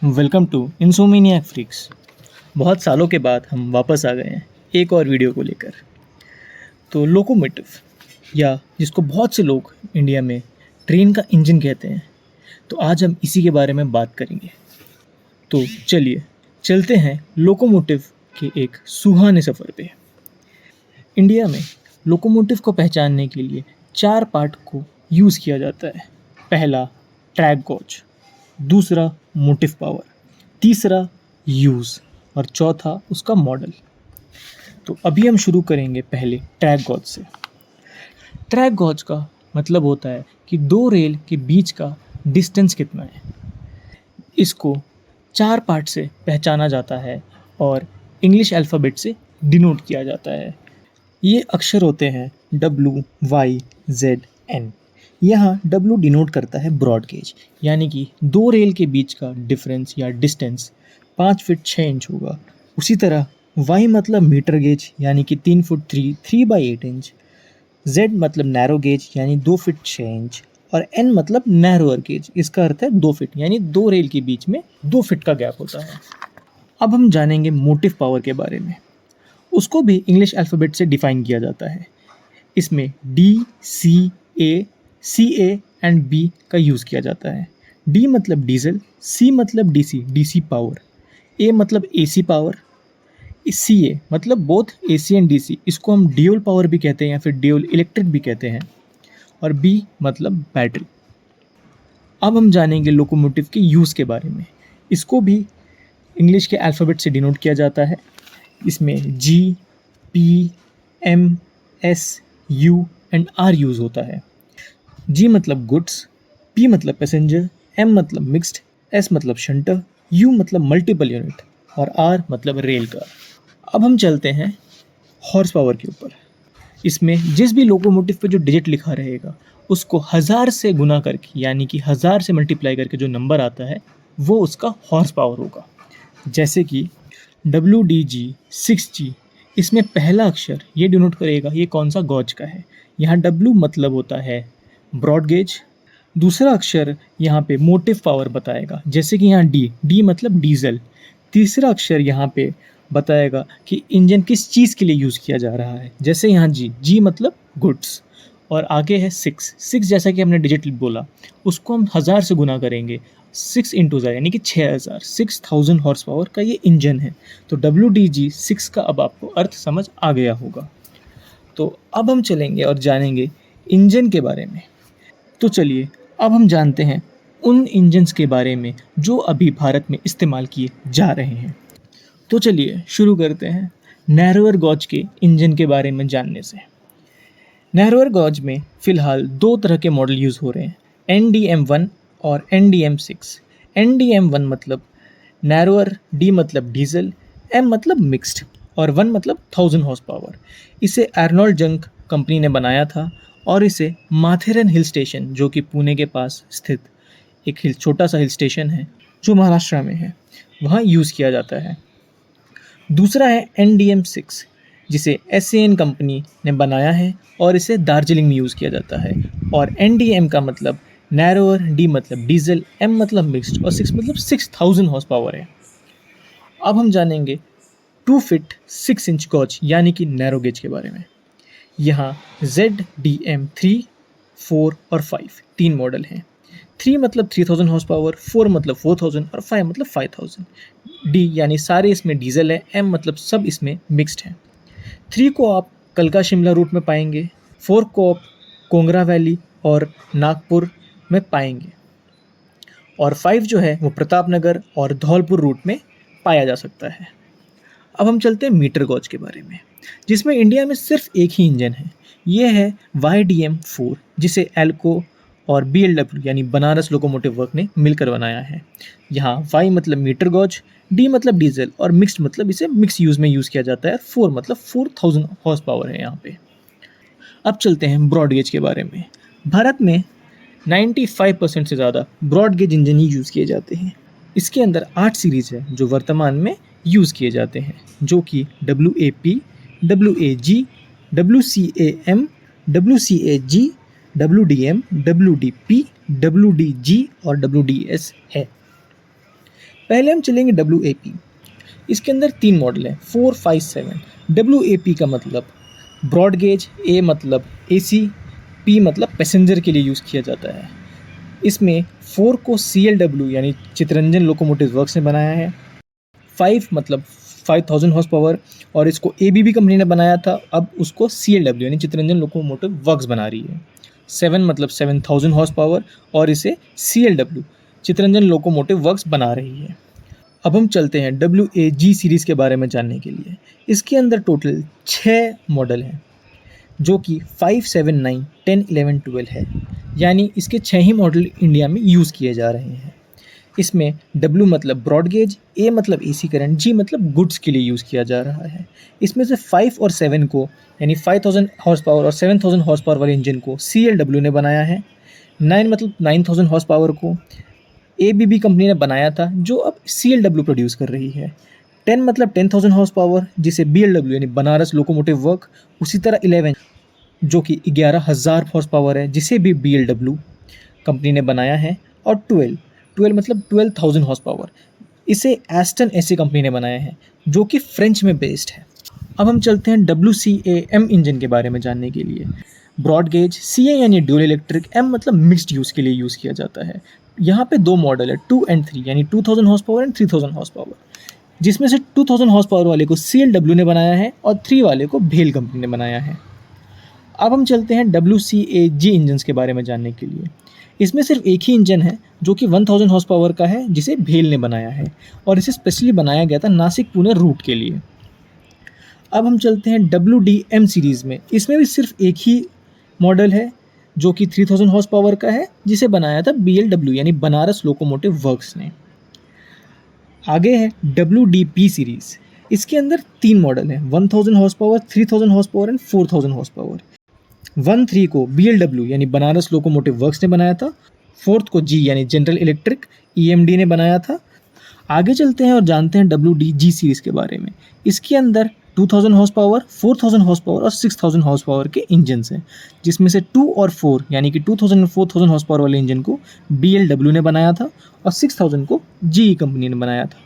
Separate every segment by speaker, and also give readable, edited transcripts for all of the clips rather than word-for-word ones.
Speaker 1: Welcome to इंसोमेनियाक freaks. बहुत सालों के बाद हम वापस आ गए हैं एक और वीडियो को लेकर। तो लोकोमोटिव, या जिसको बहुत से लोग इंडिया में ट्रेन का इंजन कहते हैं, तो आज हम इसी के बारे में बात करेंगे। तो चलिए चलते हैं लोकोमोटिव के एक सुहाने सफ़र पे। इंडिया में लोकोमोटिव को पहचानने के लिए 4 पार्ट को यूज़ किया जाता है। पहला ट्रैक गॉज, दूसरा मोटिव पावर, तीसरा यूज़ और चौथा उसका मॉडल। तो अभी हम शुरू करेंगे पहले ट्रैक गॉज से। ट्रैक गॉज का मतलब होता है कि 2 रेल के बीच का डिस्टेंस कितना है। इसको 4 पार्ट से पहचाना जाता है और इंग्लिश अल्फ़ाबेट से डिनोट किया जाता है। ये अक्षर होते हैं WYZN। यहाँ W डिनोट करता है ब्रॉड गेज, यानी कि 2 रेल के बीच का डिफरेंस या डिस्टेंस 5 फीट 6 इंच होगा। उसी तरह Y मतलब मीटर गेज, यानी कि 3 फुट 3/8 इंच। Z मतलब नैरो गेज, यानी 2 फीट 6 इंच। और N मतलब नैरोअर गेज, इसका अर्थ है 2 फीट, यानी 2 रेल के बीच में 2 फीट का गैप होता है। अब हम जानेंगे मोटिव पावर के बारे में। उसको भी इंग्लिश अल्फ़ाबेट से डिफ़ाइन किया जाता है। इसमें D, C, A, CA and B का यूज़ किया जाता है। D मतलब डीजल, C मतलब DC पावर, A मतलब AC पावर, CA मतलब बोथ AC एंड DC, इसको हम ड्यूल पावर भी कहते हैं या फिर ड्यूल इलेक्ट्रिक भी कहते हैं, और B मतलब बैटरी। अब हम जानेंगे लोकोमोटिव के यूज़ के बारे में। इसको भी इंग्लिश के अल्फ़ाबेट से डिनोट किया जाता है। इसमें G, P, M, S, U and R use होता है। G मतलब गुड्स, P मतलब पैसेंजर, M मतलब मिक्स्ड, S मतलब शंटर, U मतलब मल्टीपल यूनिट और R मतलब रेल कार। अब हम चलते हैं हॉर्स पावर के ऊपर। इसमें जिस भी लोकोमोटिव पे जो डिजिट लिखा रहेगा उसको 1000 से गुना करके, यानी कि 1000 से मल्टीप्लाई करके जो नंबर आता है वो उसका हॉर्स पावर होगा। जैसे कि WDG 6G, इसमें पहला अक्षर ये डिनोट करेगा ये कौन सा गॉज का है। यहाँ W मतलब होता है ब्रॉड गेज। दूसरा अक्षर यहाँ पे मोटिव पावर बताएगा, जैसे कि यहाँ D मतलब डीजल। तीसरा अक्षर यहाँ पे बताएगा कि इंजन किस चीज़ के लिए यूज़ किया जा रहा है, जैसे यहाँ G मतलब गुड्स। और आगे है 6, जैसा कि हमने डिजिट बोला उसको हम 1000 से गुना करेंगे, 6 इंटू ज़ार यानी कि 6000, 6000 हॉर्स पावर का ये इंजन है। तो WDG 6 का अब आपको अर्थ समझ आ गया होगा। तो अब हम चलेंगे और जानेंगे इंजन के बारे में। तो चलिए अब हम जानते हैं उन इंजन्स के बारे में जो अभी भारत में इस्तेमाल किए जा रहे हैं। तो चलिए शुरू करते हैं नैरोअर गॉज के इंजन के बारे में जानने से। नैरोअर गॉज में फ़िलहाल 2 तरह के मॉडल यूज़ हो रहे हैं, NDM1 और NDM6। NDM1 मतलब नैरोअर, D मतलब डीजल, M मतलब मिक्स्ड और 1 मतलब 1000 हॉर्स पावर। इसे आर्नोल्ड यंग कंपनी ने बनाया था और इसे माथेरन हिल स्टेशन, जो कि पुणे के पास स्थित एक छोटा सा हिल स्टेशन है जो महाराष्ट्र में है, वहाँ यूज़ किया जाता है। दूसरा है NDM6, जिसे SAN कंपनी ने बनाया है और इसे दार्जिलिंग में यूज़ किया जाता है। और NDM का मतलब नैरोअर, D मतलब डीजल, M मतलब मिक्स्ड और 6 मतलब 6000 हॉर्स पावर है। अब हम जानेंगे 2 फीट 6 इंच गॉज यानी कि नैरो गेज के बारे में। यहाँ ZDM 3, 4 और 5 3 मॉडल हैं। 3 मतलब 3000 हॉर्स पावर, 4 मतलब 4000 और 5 मतलब 5000। D यानी सारे इसमें डीजल है, M मतलब सब इसमें मिक्स्ड है। 3 को आप कलका शिमला रूट में पाएंगे, 4 को आप कोंगरा वैली और नागपुर में पाएंगे, और 5 जो है वो प्रतापनगर और धौलपुर रूट में पाया जा सकता है। अब हम चलते हैं मीटर गॉज के बारे में, जिसमें इंडिया में सिर्फ एक ही इंजन है। ये है YDM4, जिसे एल्को और BLW यानी बनारस लोकोमोटिव वर्क ने मिलकर बनाया है। यहाँ Y मतलब मीटर गॉज, D मतलब डीजल और मिक्स्ड मतलब इसे मिक्स यूज़ में यूज़ किया जाता है। 4 मतलब 4000 हॉर्स पावर है यहाँ पे। अब चलते हैं ब्रॉड गेज के बारे में। भारत में 95% से ज़्यादा ब्रॉड गेज इंजन ही यूज़ किए जाते हैं। इसके अंदर 8 सीरीज़ है जो वर्तमान में यूज़ किए जाते हैं, जो कि WAP, WAG, WCAM, WCAG, WDM, WDP, WDG और WDS है। पहले हम चलेंगे WAP। इसके अंदर 3 मॉडल हैं, 4, 5, 7। WAP का मतलब ब्रॉड गेज, A मतलब AC, P मतलब पैसेंजर के लिए यूज़ किया जाता है। इसमें 4 को CLW यानी चितरंजन लोकोमोटिव वर्क्स ने बनाया है। 5 मतलब 5000 हॉर्स पावर और इसको ABB कंपनी ने बनाया था, अब उसको CLW यानी चितरंजन लोकोमोटिव वर्क्स बना रही है। 7 मतलब 7000 हॉर्स पावर और इसे CLW चितरंजन लोकोमोटिव वर्क्स बना रही है। अब हम चलते हैं WAG सीरीज़ के बारे में जानने के लिए। इसके अंदर टोटल 6 मॉडल हैं, जो कि 5, 7, 9, 10, 11, 12 है, यानी इसके 6 ही मॉडल इंडिया में यूज़ किए जा रहे हैं। इसमें W मतलब ब्रॉड गेज, A मतलब AC करंट, G मतलब गुड्स के लिए यूज़ किया जा रहा है। इसमें से 5 और 7 को यानी 5000 हॉर्स पावर और 7000 हॉर्स पावर वाले इंजन को CLW ने बनाया है। 9 मतलब 9000 हॉर्स पावर को ABB कंपनी ने बनाया था, जो अब CLW प्रोड्यूस कर रही है। 10 मतलब 10,000 हॉर्स पावर जिसे BLW यानी बनारस लोकोमोटिव वर्क, उसी तरह 11 जो कि 11,000 हॉर्स पावर है जिसे भी BLW कंपनी ने बनाया है, और 12 मतलब 12,000 हॉर्स पावर, इसे एस्टन एसी कंपनी ने बनाया है जो कि फ्रेंच में बेस्ड है। अब हम चलते हैं WCAM इंजन के बारे में जानने के लिए। ब्रॉड गेज, CA यानी ड्यूल इलेक्ट्रिक, M मतलब मिक्स्ड यूज़ के लिए यूज़ किया जाता है। यहाँ पे 2 मॉडल है, 2 and 3 यानी 2000 horse power and 3000 horse power, जिसमें से 2000 हॉर्स पावर वाले को CLW ने बनाया है और 3 वाले को भेल कंपनी ने बनाया है। अब हम चलते हैं WCAG इंजन्स के बारे में जानने के लिए। इसमें सिर्फ एक ही इंजन है जो कि 1000 हॉर्स पावर का है, जिसे भेल ने बनाया है और इसे स्पेशली बनाया गया था नासिक पुणे रूट के लिए। अब हम चलते हैं WDM सीरीज़ में। इसमें भी सिर्फ एक ही मॉडल है जो कि 3000 हॉर्स पावर का है, जिसे बनाया था BLW यानी बनारस लोकोमोटिव वर्क्स ने। आगे है WDP सीरीज़। इसके अंदर 3 मॉडल हैं, 1000 horse power, 3000 horse power and 4000 horse power. 1-3 को BLW यानी बनारस लोकोमोटिव वर्क्स ने बनाया था। 4th को G यानी जनरल इलेक्ट्रिक EMD ने बनाया था। आगे चलते हैं और जानते हैं WDG सीरीज़ के बारे में। इसके अंदर 2000 हॉर्स पावर, 4000 हॉर्स पावर और 6000 हॉर्स पावर के इंजन्स हैं, जिसमें से 2 और 4 यानी कि 2000 और 4000 हॉर्स पावर वाले इंजन को BLW ने बनाया था और 6000 को GE कंपनी ने बनाया था।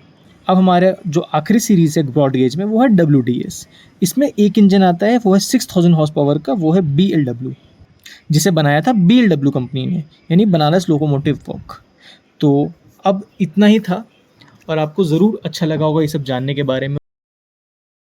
Speaker 1: अब हमारे जो आखिरी सीरीज़ है ब्रॉड गेज में, वो है WDS। इसमें एक इंजन आता है, वो है 6000 हॉर्स पावर का, वो है BLW, जिसे बनाया था BLW कंपनी ने यानी बनारस लोकोमोटिव वर्क। तो अब इतना ही था और आपको ज़रूर अच्छा लगा होगा ये सब जानने के बारे में।